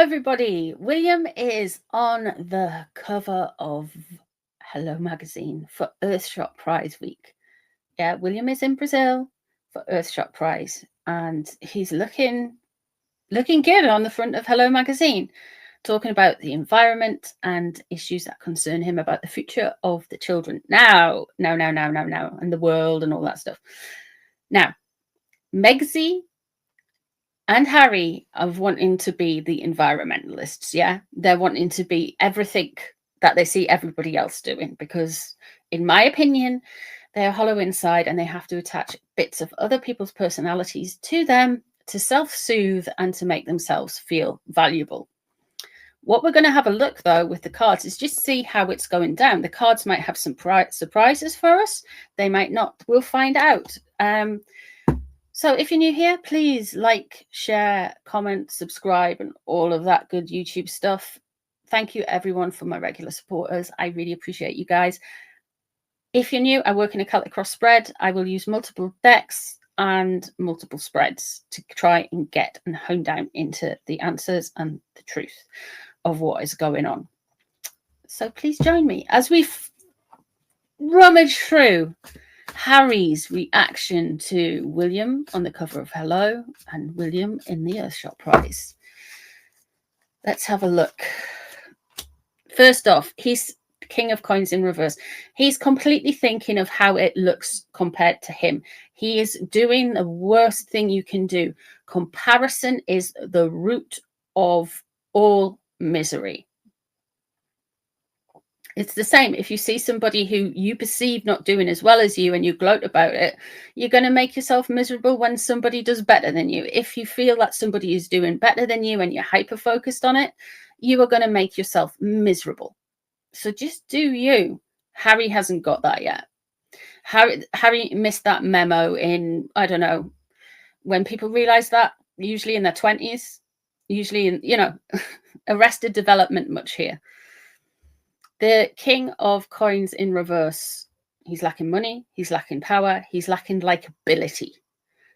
everybody. William is on the cover of Hello magazine for Earthshot Prize week. Yeah, William is in Brazil for Earthshot Prize, and he's looking good on the front of Hello magazine, talking about the environment and issues that concern him about the future of the children now, and the world and all that stuff. Now, Megsy and Harry are wanting to be the environmentalists. Yeah, they're wanting to be everything that they see everybody else doing, because in my opinion, they're hollow inside and they have to attach bits of other people's personalities to them to self-soothe and to make themselves feel valuable. What we're going to have a look, though, with the cards is just see how it's going down. The cards might have some surprises for us. They might not. We'll find out. So if you're new here, please like, share, comment, subscribe, and all of that good YouTube stuff. Thank you, everyone, for my regular supporters. I really appreciate you guys. If you're new, I work in a Celtic cross spread. I will use multiple decks and multiple spreads to try and get and hone down into the answers and the truth of what is going on. So please join me as we rummage through Harry's reaction to William on the cover of Hello and William in the Earthshot Prize. Let's have a look. First off, he's King of Coins in reverse. He's completely thinking of how it looks compared to him. He is doing the worst thing you can do. Comparison is the root of all misery. It's the same. If you see somebody who you perceive not doing as well as you and you gloat about it, you're going to make yourself miserable when somebody does better than you. If you feel that somebody is doing better than you and you're hyper-focused on it, you are going to make yourself miserable. So just do you. Harry hasn't got that yet. Harry missed that memo in, I don't know, when people realize that, usually in their 20s, usually in, arrested development much here. The King of Coins in reverse. He's lacking money. He's lacking power. He's lacking likability.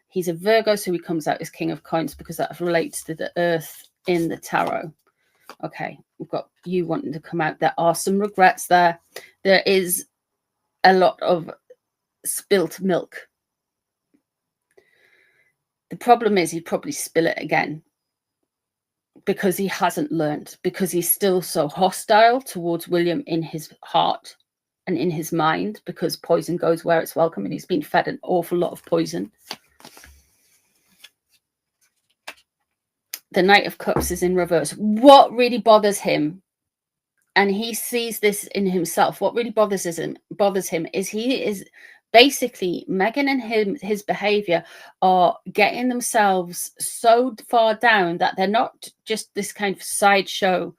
He's a Virgo, so he comes out as King of Coins because that relates to the earth in the tarot. Okay, we've got you wanting to come out. There are some regrets there. There is a lot of spilt milk. The problem is he'd probably spill it again, because he hasn't learned, because he's still so hostile towards William in his heart and in his mind, because poison goes where it's welcome, and he's been fed an awful lot of poison. The Knight of Cups is in reverse. What really bothers him, and he sees this in himself, what really bothers him is he is basically, Meghan and his behavior are getting themselves so far down that they're not just this kind of sideshow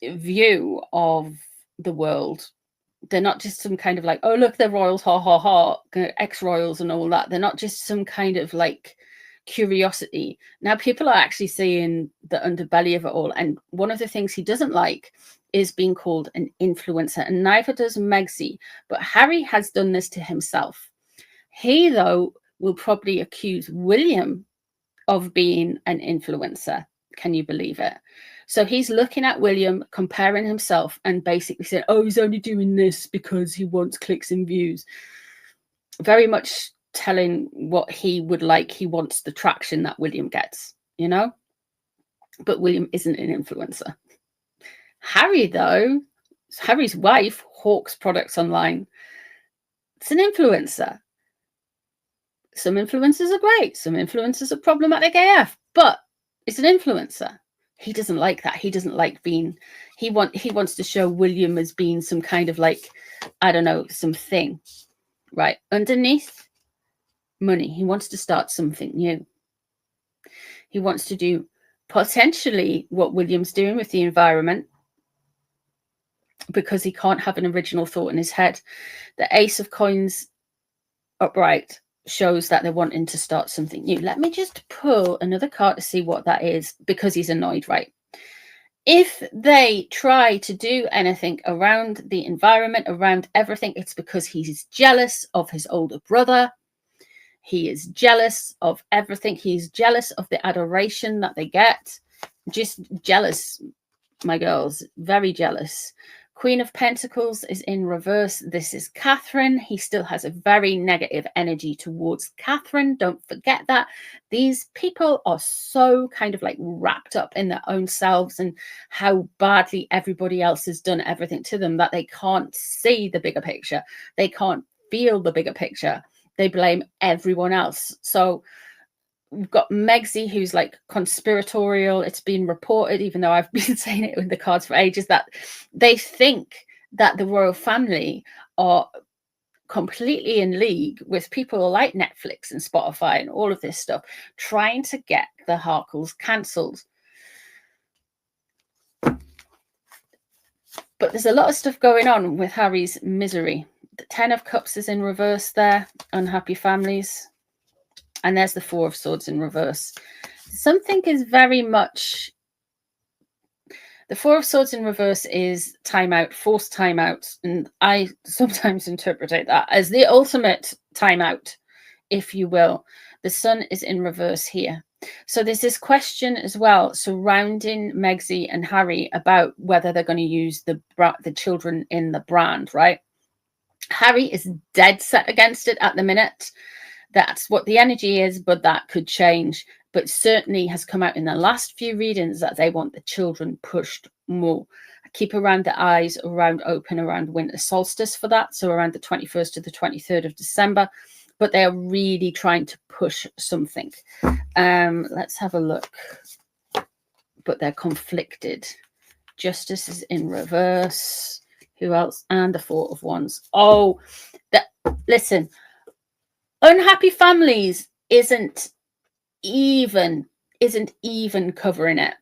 view of the world. They're not just some kind of like, oh, look, they're royals, ha, ha, ha, ex-royals and all that. They're not just some kind of like curiosity. Now, people are actually seeing the underbelly of it all. And one of the things he doesn't like is being called an influencer, and neither does Megsy. But Harry has done this to himself. He, though, will probably accuse William of being an influencer. Can you believe it? So he's looking at William, comparing himself, and basically saying, oh, he's only doing this because he wants clicks and views. Very much telling what he would like. He wants the traction that William gets, But William isn't an influencer. Harry, though, Harry's wife hawks products online. It's an influencer. Some influencers are great. Some influencers are problematic AF, but it's an influencer. He doesn't like that. He doesn't like being, he wants to show William as being some kind of like, I don't know, something, right? Underneath, money. He wants to start something new. He wants to do potentially what William's doing with the environment, because he can't have an original thought in his head. The Ace of Coins upright shows that they're wanting to start something new. Let me just pull another card to see what that is, because he's annoyed, right? If they try to do anything around the environment, around everything, it's because he's jealous of his older brother. He is jealous of everything. He's jealous of the adoration that they get. Just jealous, my girls, very jealous. Queen of Pentacles is in reverse. This is Catherine. He still has a very negative energy towards Catherine. Don't forget that. These people are so kind of like wrapped up in their own selves and how badly everybody else has done everything to them that they can't see the bigger picture. They can't feel the bigger picture. They blame everyone else. So we've got Megsy, who's like conspiratorial. It's been reported, even though I've been saying it in the cards for ages, that they think that the royal family are completely in league with people like Netflix and Spotify and all of this stuff, trying to get the Harkles cancelled. But there's a lot of stuff going on with Harry's misery. The 10 of Cups is in reverse there, unhappy families. And there's the 4 of Swords in reverse. Something is very much... The 4 of Swords in reverse is timeout, forced timeout. And I sometimes interpret that as the ultimate timeout, if you will. The Sun is in reverse here. So there's this question as well surrounding Megsy and Harry about whether they're going to use the children in the brand, right? Harry is dead set against it at the minute. That's what the energy is, but that could change. But certainly has come out in the last few readings that they want the children pushed more. Keep around the eyes around open around winter solstice for that. So around the 21st to the 23rd of December. But they are really trying to push something. Let's have a look. But they're conflicted. Justice is in reverse. Who else? And the 4 of Wands. Oh, listen. Unhappy families isn't even covering it.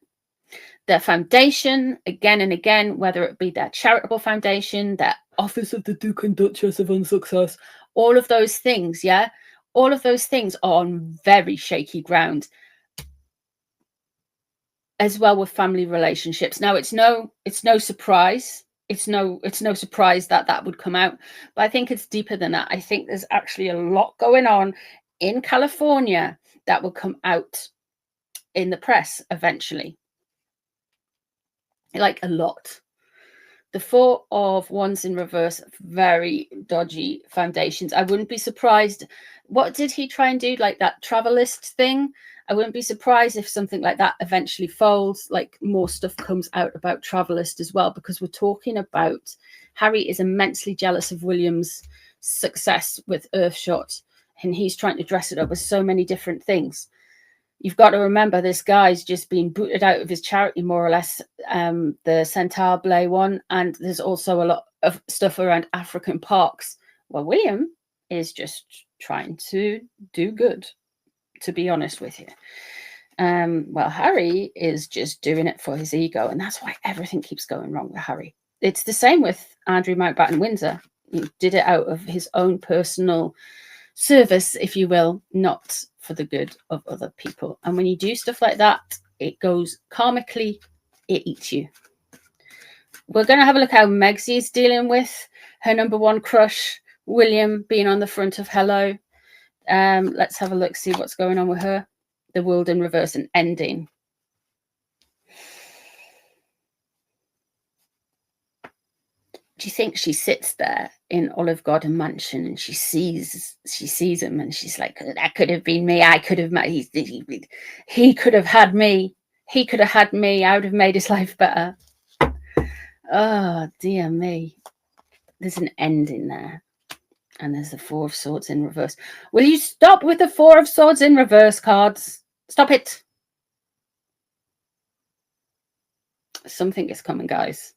Their foundation, again and again, whether it be their charitable foundation, their Office of the Duke and Duchess of Unsuccess, all of those things, yeah, all of those things are on very shaky ground. As well with family relationships. Now it's no surprise. It's no surprise that would come out, but I think it's deeper than that. I think there's actually a lot going on in California that will come out in the press eventually. Like a lot. The 4 of Wands in reverse, very dodgy foundations. I wouldn't be surprised. What did he try and do? Like that Travelist thing? I wouldn't be surprised if something like that eventually folds, like more stuff comes out about Travelist as well, because we're talking about Harry is immensely jealous of William's success with Earthshot, and he's trying to dress it up as so many different things. You've got to remember this guy's just been booted out of his charity, more or less, the Centaur Blay one, and there's also a lot of stuff around African parks. Well, William is just trying to do good, to be honest with you. Well, Harry is just doing it for his ego, and that's why everything keeps going wrong with Harry. It's the same with Andrew Mountbatten Windsor. He did it out of his own personal service, if you will, not for the good of other people. And when you do stuff like that, it goes karmically, it eats you. We're going to have a look how Megsy is dealing with her number one crush, William, being on the front of Hello. Let's have a look, see what's going on with her. The World in reverse and ending. Do you think she sits there in Olive Garden Mansion and she sees him and she's like, that could have been me. I could have made, he could have had me. He could have had me. I would have made his life better. Oh, dear me. There's an ending there. And there's the 4 of Swords in reverse. Will you stop with the 4 of Swords in reverse cards? Stop it. Something is coming, guys.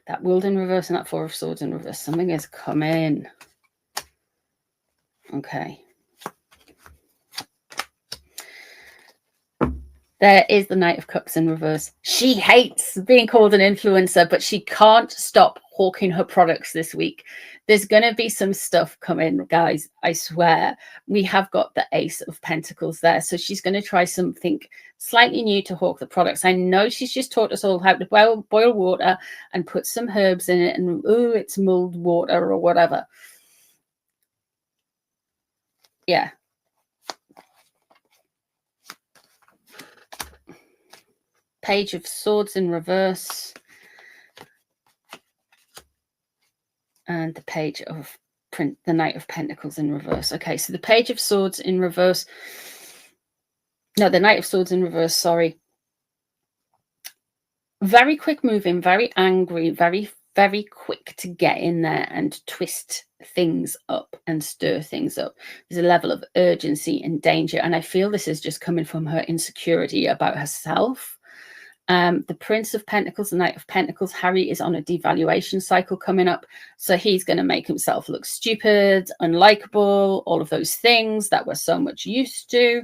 That World in reverse and that 4 of Swords in reverse. Something is coming. Okay. There is the Knight of Cups in reverse. She hates being called an influencer, but she can't stop hawking her products this week. There's going to be some stuff coming, guys. I swear. We have got the Ace of Pentacles there. So she's going to try something slightly new to hawk the products. I know she's just taught us all how to boil water and put some herbs in it. And, oh, it's mulled water or whatever. Yeah. Page of Swords in reverse. And the Page of the Knight of Pentacles in reverse. Okay, so the Page of Swords in reverse. No, the Knight of Swords in reverse, sorry. Very quick moving, very angry, very, very quick to get in there and twist things up and stir things up. There's a level of urgency and danger. And I feel this is just coming from her insecurity about herself. The Prince of Pentacles, the Knight of Pentacles, Harry is on a devaluation cycle coming up. So he's going to make himself look stupid, unlikable, all of those things that we're so much used to.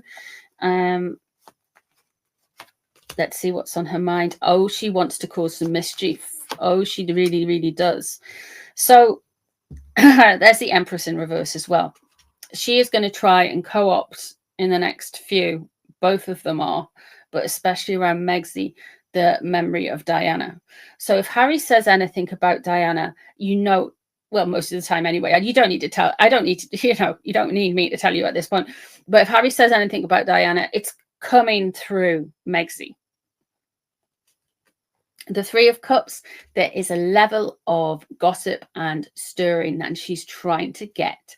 Let's see what's on her mind. Oh, she wants to cause some mischief. Oh, she really, really does. So there's the Empress in reverse as well. She is going to try and co-opt in the next few. Both of them are, but especially around Megsy, the memory of Diana. So if Harry says anything about Diana, you know, well, most of the time anyway, and you don't need to tell, I don't need to, you know, you don't need me to tell you at this point. But if Harry says anything about Diana, it's coming through Megsy. The Three of Cups, there is a level of gossip and stirring that she's trying to get.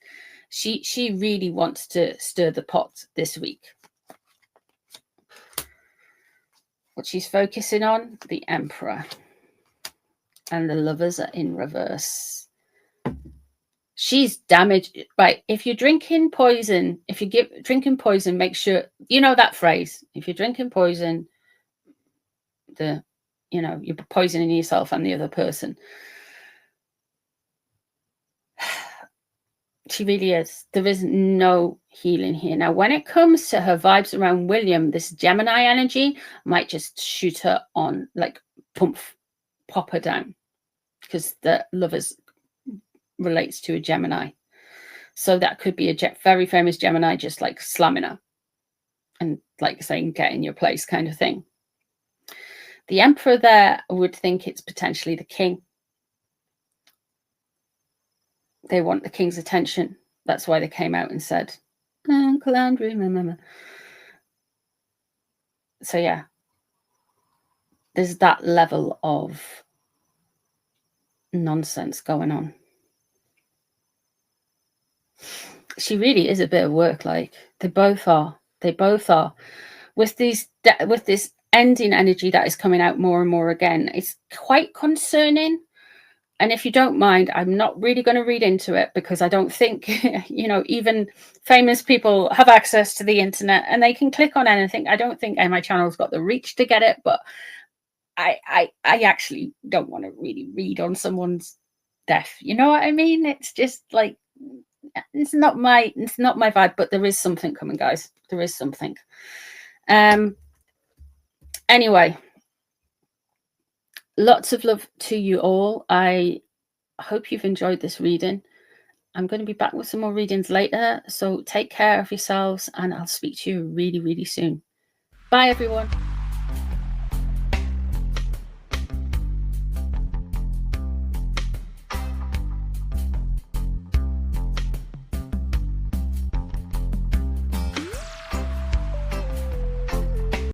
She really wants to stir the pot this week. What she's focusing on, the Emperor. And the Lovers are in reverse. She's damaged. Right, if you're drinking poison, drinking poison, make sure, you know that phrase. If you're drinking poison, you know, you're poisoning yourself and the other person. She really is. There is no healing here. Now, when it comes to her vibes around William, this Gemini energy might just shoot her on, like, pop her down. Because the Lovers relates to a Gemini. So that could be a very famous Gemini just, like, slamming her. And, like, saying, get in your place kind of thing. The Emperor there would think it's potentially the king. They want the king's attention. That's why they came out and said, Uncle Andrew, remember. So yeah, there's that level of nonsense going on. She really is a bit of work, like they both are. They both are. With this ending energy that is coming out more and more again, it's quite concerning. And if you don't mind, I'm not really going to read into it because I don't think, you know, even famous people have access to the internet and they can click on anything. I don't think my channel's got the reach to get it, but I actually don't want to really read on someone's death. You know what I mean? It's just like, it's not my vibe, but there is something coming, guys. There is something. Anyway, lots of love to you all. I hope you've enjoyed this reading. I'm going to be back with some more readings later. So take care of yourselves and I'll speak to you really, really soon. Bye, everyone.